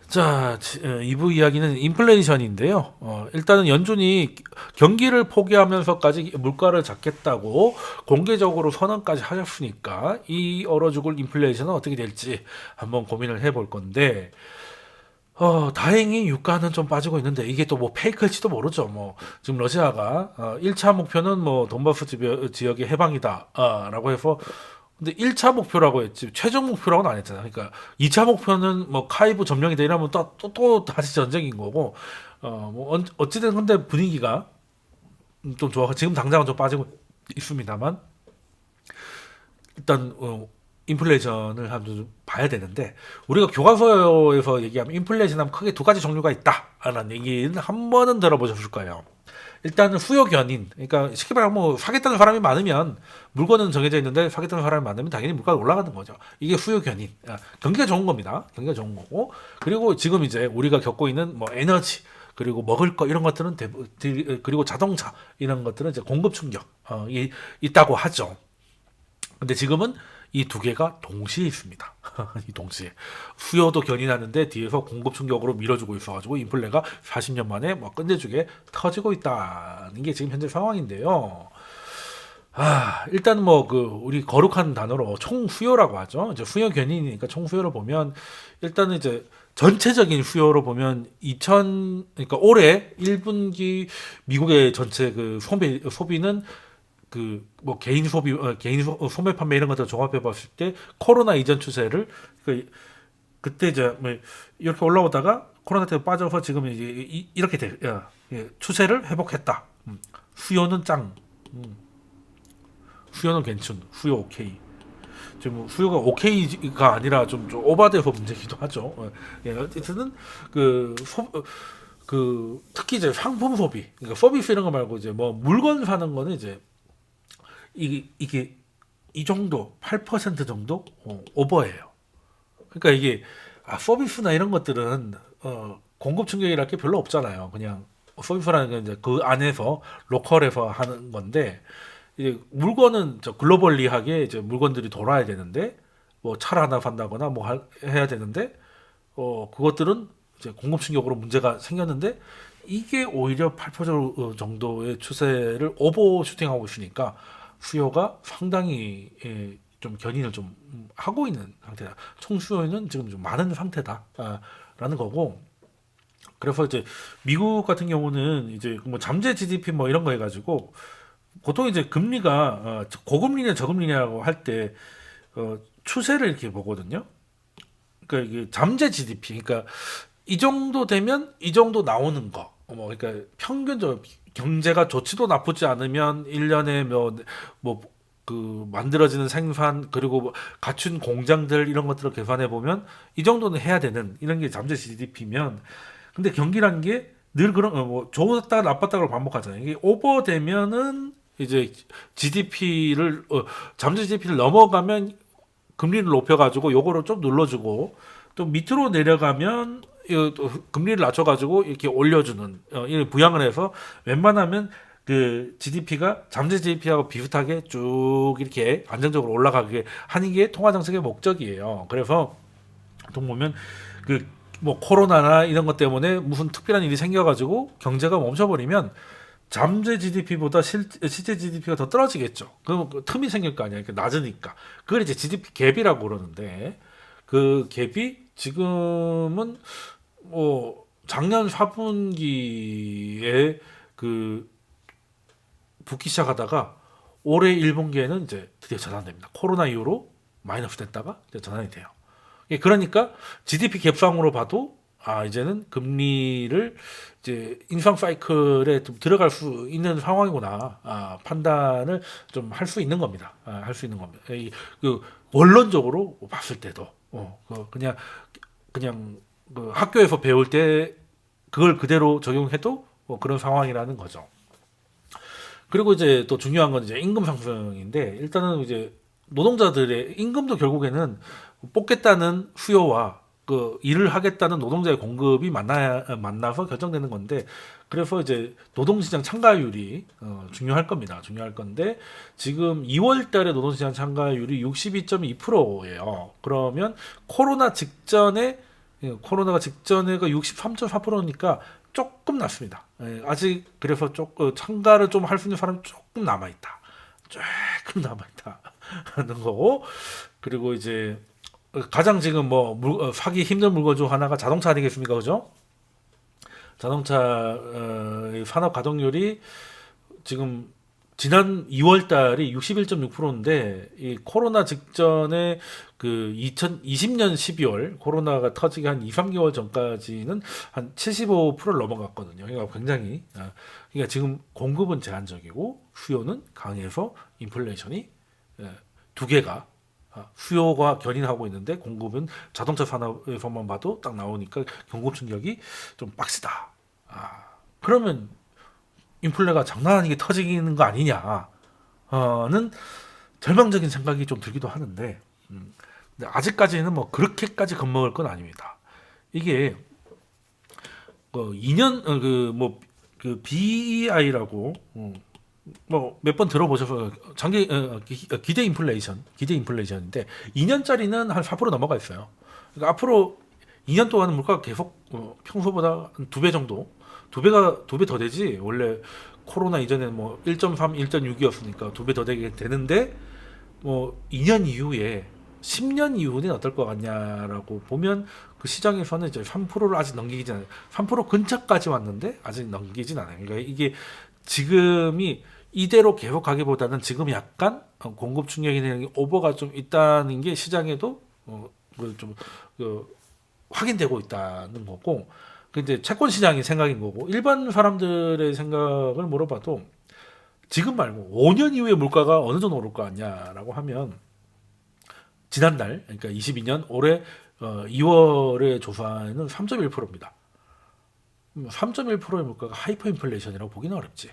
자, 2부 이야기는 인플레이션인데요. 일단은 연준이 경기를 포기하면서까지 물가를 잡겠다고 공개적으로 선언까지 하셨으니까 이 얼어 죽을 인플레이션은 어떻게 될지 한번 고민을 해볼 건데, 다행히 유가는 좀 빠지고 있는데 이게 또 뭐 페이크일지도 모르죠. 뭐 지금 러시아가 1차 목표는 뭐 돈바스 지역의 해방이다 라고 해서, 근데 1차 목표라고 했지 최종 목표라고는 안 했잖아. 그러니까 2차 목표는 뭐 카이브 점령이다 이러면 또 다시 전쟁인 거고, 뭐 어찌든 근데 분위기가 좀 좋아. 지금 당장은 좀 빠지고 있습니다만 일단 인플레이션을 한번 좀 봐야 되는데, 우리가 교과서에서 얘기하면 인플레이션 하면 크게 두 가지 종류가 있다라는 얘기는 한 번은 들어보셨을 거예요. 일단은 수요 견인, 그러니까 쉽게 말하면 뭐 사겠다는 사람이 많으면 물건은 정해져 있는데 사겠다는 사람이 많으면 당연히 물가가 올라가는 거죠. 이게 수요 견인. 경기가 좋은 겁니다. 경기가 좋은 거고, 그리고 지금 이제 우리가 겪고 있는 뭐 에너지, 그리고 먹을 거 이런 것들은 그리고 자동차 이런 것들은 이제 공급 충격 있다고 하죠. 근데 지금은 이 두 개가 동시에 있습니다. 이 동시에 수요도 견인하는데 뒤에서 공급 충격으로 밀어주고 있어가지고 인플레가 40년 만에 뭐 끝내주게 터지고 있다는 게 지금 현재 상황인데요. 일단 뭐 그 우리 거룩한 단어로 총수요라고 하죠. 이제 수요 견인이니까 총수요를 보면 일단은 이제 전체적인 수요로 보면 그러니까 올해 1분기 미국의 전체 그 소비는 그 뭐 개인 소비, 소매 판매 이런 것들 종합해 봤을 때 코로나 이전 추세를, 그때 이제 뭐 이렇게 올라오다가 코로나 때 빠져서 지금 이제 이렇게 추세를 회복했다. 수요는 짱, 음, 수요는 괜춘, 수요 오케이. 지금 뭐 수요가 오케이가 아니라 좀 오바돼서 문제기도 하죠. 어쨌든 그 특히 이제 상품 소비, 그러니까 서비스 이런 거 말고 이제 뭐 물건 사는 거는 이제 이게 이 정도 8% 정도 오버예요. 그러니까 이게 서비스나 이런 것들은 공급 충격이랄 게 별로 없잖아요. 그냥 서비스라는 게 이제 그 안에서 로컬에서 하는 건데, 이제 물건은 저 글로벌리하게 이제 물건들이 돌아야 되는데 뭐 차를 하나 산다거나 뭐 해야 되는데 그것들은 이제 공급 충격으로 문제가 생겼는데 이게 오히려 8% 정도의 추세를 오버슈팅하고 있으니까 수요가 상당히 좀 견인을 좀 하고 있는 상태다. 총 수요는 지금 좀 많은 상태다라는 거고. 그래서 이제 미국 같은 경우는 이제 뭐 잠재 GDP 뭐 이런 거 해가지고 보통 이제 금리가 고금리냐 저금리냐라고 할 때 추세를 이렇게 보거든요. 그러니까 이게 잠재 GDP, 그러니까 이 정도 되면 이 정도 나오는 거. 뭐 그러니까 평균적으로 경제가 좋지도 나쁘지 않으면 1년에 뭐 만들어지는 생산, 그리고 뭐 갖춘 공장들 이런 것들을 계산해 보면 이 정도는 해야 되는 이런 게 잠재 GDP면, 근데 경기라는 게 늘 그런 뭐 좋았다가 나빴다가 반복하잖아요. 이게 오버되면은 이제 GDP를 잠재 GDP를 넘어가면 금리를 높여가지고 요거를 좀 눌러주고, 또 밑으로 내려가면 또 금리를 낮춰가지고 이렇게 올려주는 이 부양을 해서 웬만하면 그 GDP가 잠재 GDP하고 비슷하게 쭉 이렇게 안정적으로 올라가게 하는 게 통화 정책의 목적이에요. 그래서 보통 보면 그 뭐 코로나나 이런 것 때문에 무슨 특별한 일이 생겨가지고 경제가 멈춰버리면 잠재 GDP보다 실제 GDP가 더 떨어지겠죠. 그럼 그 틈이 생길 거 아니야. 낮으니까. 그걸 이제 GDP 갭이라고 그러는데, 그 갭이 지금은 뭐 작년 4분기에 그 붙기 시작하다가 올해 1분기에는 이제 드디어 전환됩니다. 코로나 이후로 마이너스 됐다가 이제 전환이 돼요. 그러니까 GDP 갭상으로 봐도 이제는 금리를 이제 인상 사이클에 좀 들어갈 수 있는 상황이구나, 판단을 좀 할 수 있는 겁니다. 할 수 있는 겁니다. 그 원론적으로 봤을 때도 그냥 그 학교에서 배울 때 그걸 그대로 적용해도 뭐 그런 상황이라는 거죠. 그리고 이제 또 중요한 건 이제 임금 상승인데, 일단은 이제 노동자들의 임금도 결국에는 뽑겠다는 수요와 그 일을 하겠다는 노동자의 공급이 만나서 결정되는 건데, 그래서 이제 노동시장 참가율이 중요할 겁니다. 중요할 건데, 지금 2월 달에 노동시장 참가율이 62.2%예요. 그러면 코로나 직전에 예, 코로나가 직전에가 63.4%니까 조금 낮습니다. 예, 아직 그래서 조금 참가를 좀 할 수 있는 사람이 조금 남아 있다. 조금 남아 있다 하는 거고. 그리고 이제 가장 지금 사기 힘든 물건 중 하나가 자동차 아니겠습니까, 그죠? 자동차 산업 가동률이 지금 지난 2월 달이 61.6%인데 이 코로나 직전에 그 2020년 12월 코로나가 터지기 한 2, 3개월 전까지는 한 75%를 넘어갔거든요. 그러니까 굉장히 그러니까 지금 공급은 제한적이고 수요는 강해서 인플레이션이 두 개가 수요가 견인하고 있는데 공급은 자동차 산업에서만 봐도 딱 나오니까 경고 충격이 좀 빡시다. 그러면 인플레가 장난 아니게 터지는 거 아니냐는 절망적인 생각이 좀 들기도 하는데, 근데 아직까지는 뭐 그렇게까지 겁먹을 건 아닙니다. 이게 2년 그 BEI라고 뭐 몇 번 들어보셔서 기대 인플레이션인데 2년짜리는 한 4% 넘어가 있어요. 그러니까 앞으로 2년 동안은 물가가 계속 평소보다 한 2배 정도, 2배 더 되지. 원래 코로나 이전에는 뭐 1.3, 1.6이었으니까 2배 더 되는데 뭐 2년 이후에 10년 이후는 어떨 것 같냐라고 보면 그 시장에서는 이제 3%를 아직 넘기진 않아요. 3% 근처까지 왔는데 아직 넘기진 않아요. 그러니까 이게 지금이 이대로 계속 가기보다는 지금 약간 공급 충격이 오버가 좀 있다는 게 시장에도 좀 확인되고 있다는 거고, 근데 채권 시장의 생각인 거고, 일반 사람들의 생각을 물어봐도 지금 말고 5년 이후에 물가가 어느 정도 오를 거 아니냐라고 하면 지난달 그러니까 22년 올해 2월의 조사에는 3.1%입니다. 3.1%의 물가가 하이퍼 인플레이션이라고 보기는 어렵지.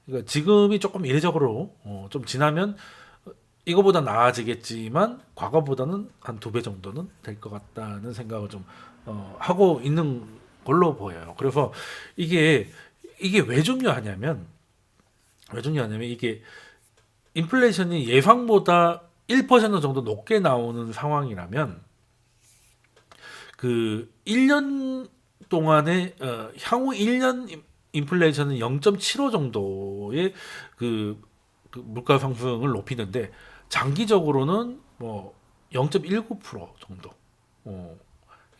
그러니까 지금이 조금 이례적으로 좀 지나면 이거보다 나아지겠지만 과거보다는 한 2배 정도는 될 것 같다는 생각을 좀 하고 있는 걸로 보여요. 그래서 이게 왜 중요하냐면 이게 인플레이션이 예상보다 1% 정도 높게 나오는 상황이라면 그 1년 동안에 향후 1년 인플레이션은 0.75 정도의 그 물가 상승을 높이는데 장기적으로는 뭐 0.19% 정도.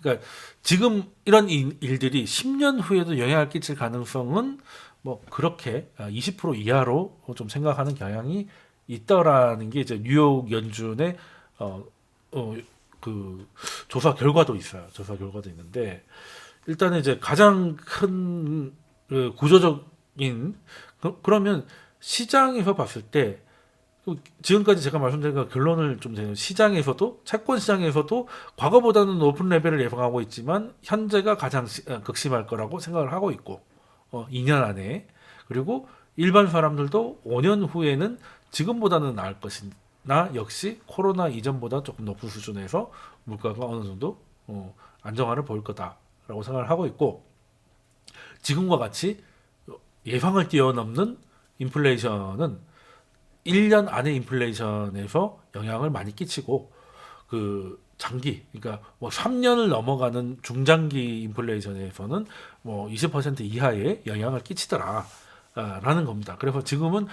그러니까 지금 이런 일들이 10년 후에도 영향을 끼칠 가능성은 뭐 그렇게 20% 이하로 좀 생각하는 경향이 있더라는 게 이제 뉴욕 연준의 그 조사 결과도 있어요. 조사 결과도 있는데 일단은 이제 가장 큰 구조적인 그러면 시장에서 봤을 때 지금까지 제가 말씀드린 결론을 좀 드리면 시장에서도 채권 시장에서도 과거보다는 높은 레벨을 예상하고 있지만 현재가 가장 극심할 거라고 생각을 하고 있고 2년 안에, 그리고 일반 사람들도 5년 후에는 지금보다는 나을 것이나 역시 코로나 이전보다 조금 높은 수준에서 물가가 어느 정도 안정화를 보일 거다라고 생각을 하고 있고, 지금과 같이 예상을 뛰어넘는 인플레이션은 1년 안의 인플레이션에서 영향을 많이 끼치고 그 장기, 그러니까 뭐 3년을 넘어가는 중장기 인플레이션에서는 뭐 20% 이하의 영향을 끼치더라라는 겁니다. 그래서 지금은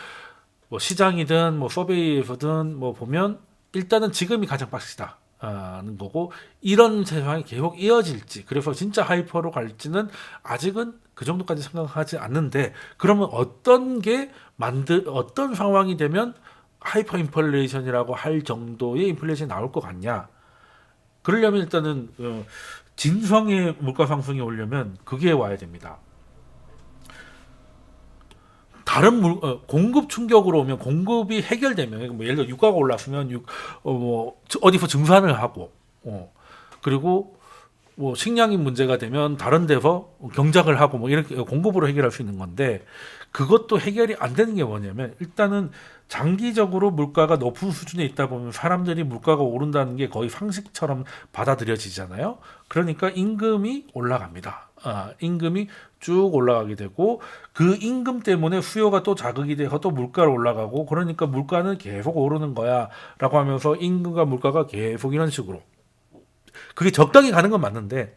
뭐 시장이든 뭐 서베이에서든 뭐 보면 일단은 지금이 가장 빡시다는 거고, 이런 세상이 계속 이어질지, 그래서 진짜 하이퍼로 갈지는 아직은 그 정도까지 생각하지 않는데, 그러면 어떤 상황이 되면 하이퍼 인플레이션이라고 할 정도의 인플레이션이 나올 것 같냐? 그러려면 일단은 진성의 물가 상승이 오려면 그게 와야 됩니다. 다른 공급 충격으로 오면, 공급이 해결되면, 뭐 예를 들어 유가가 올랐으면 뭐 어디서 증산을 하고, 그리고 뭐 식량이 문제가 되면 다른 데서 경작을 하고 뭐 이렇게 공급으로 해결할 수 있는 건데, 그것도 해결이 안 되는 게 뭐냐면 일단은 장기적으로 물가가 높은 수준에 있다 보면 사람들이 물가가 오른다는 게 거의 상식처럼 받아들여지잖아요. 그러니까 임금이 올라갑니다. 임금이 쭉 올라가게 되고, 그 임금 때문에 수요가 또 자극이 돼서 또 물가로 올라가고, 그러니까 물가는 계속 오르는 거야 라고 하면서 임금과 물가가 계속 이런 식으로 그게 적당히 가는 건 맞는데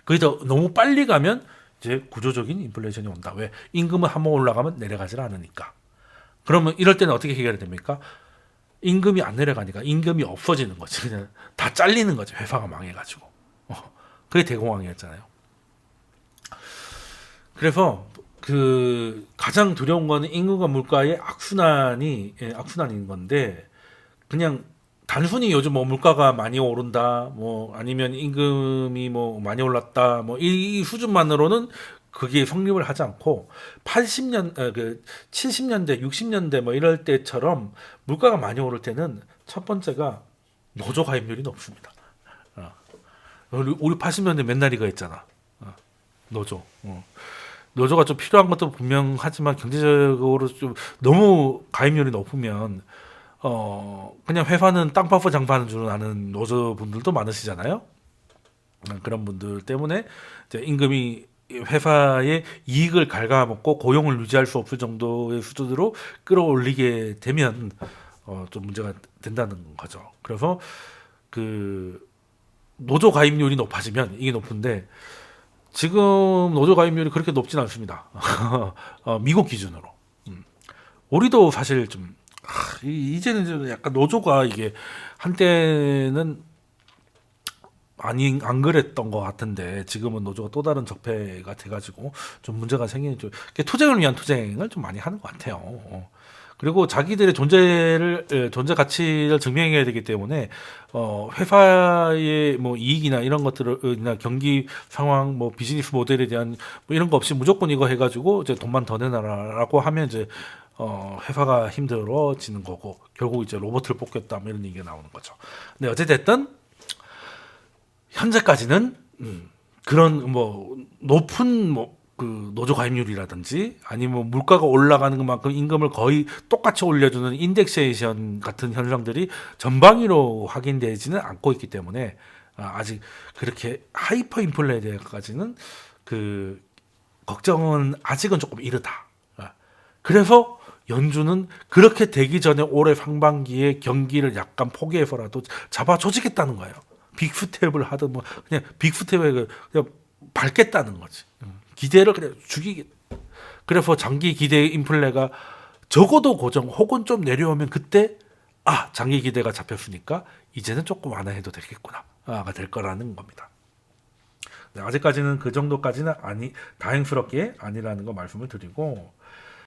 그게 더 너무 빨리 가면 이제 구조적인 인플레이션이 온다. 왜? 임금은 한번 올라가면 내려가질 않으니까. 그러면 이럴 때는 어떻게 해결이 됩니까? 임금이 안 내려가니까 임금이 없어지는 거지. 그냥 다 잘리는 거지. 회사가 망해가지고. 그게 대공황이었잖아요. 그래서 그 가장 두려운 거는 임금과 물가의 악순환인 건데 그냥 단순히 요즘 뭐 물가가 많이 오른다, 뭐 아니면 임금이 뭐 많이 올랐다, 뭐 이 수준만으로는 그게 성립을 하지 않고 70년대, 60년대 뭐 이럴 때처럼 물가가 많이 오를 때는 첫 번째가 노조 가입률이 높습니다. 어. 우리 80년대 맨날 이거 했잖아. 노조. 노조가 좀 필요한 것도 분명하지만 경제적으로 좀 너무 가입률이 높으면 그냥 회사는 땅파서 장사하는 줄 아는 노조분들도 많으시잖아요. 그런 분들 때문에 이제 임금이 회사의 이익을 갉아먹고 고용을 유지할 수 없을 정도의 수준으로 끌어올리게 되면 좀 문제가 된다는 거죠. 그래서 그 노조 가입률이 높아지면 이게 높은데 지금 노조 가입률이 그렇게 높진 않습니다. 미국 기준으로. 우리도 사실 좀 이제는 좀 약간 노조가 이게 한때는 안 그랬던 것 같은데 지금은 노조가 또 다른 적폐가 돼가지고 좀 문제가 생기는 좀 투쟁을 위한 투쟁을 좀 많이 하는 것 같아요. 그리고 자기들의 존재 가치를 증명해야 되기 때문에 회사의 뭐 이익이나 이런 것들이나 경기 상황, 뭐 비즈니스 모델에 대한 뭐 이런 거 없이 무조건 이거 해가지고 이제 돈만 더 내놔라라고 하면 이제 회사가 힘들어지는 거고 결국 이제 로봇을 뽑겠다 뭐 이런 얘기가 나오는 거죠. 근데 어찌됐든 현재까지는 그런 뭐 높은 뭐 그 노조 가입률이라든지 아니면 물가가 올라가는 것만큼 임금을 거의 똑같이 올려주는 인덱세이션 같은 현상들이 전방위로 확인되지는 않고 있기 때문에 아직 그렇게 하이퍼 인플레까지는 그 걱정은 아직은 조금 이르다. 그래서 연준은 그렇게 되기 전에 올해 상반기에 경기를 약간 포기해서라도 잡아 조지겠다는 거예요. 빅스텝을 하든 뭐 그냥 빅스텝을 그냥 밟겠다는 거지. 기대를 그냥 죽이겠. 그래서 장기 기대 인플레가 적어도 고정 혹은 좀 내려오면 그때 장기 기대가 잡혔으니까 이제는 조금 완화해도 되겠구나가 될 거라는 겁니다. 네, 아직까지는 그 정도까지는 다행스럽게 아니라는 거 말씀을 드리고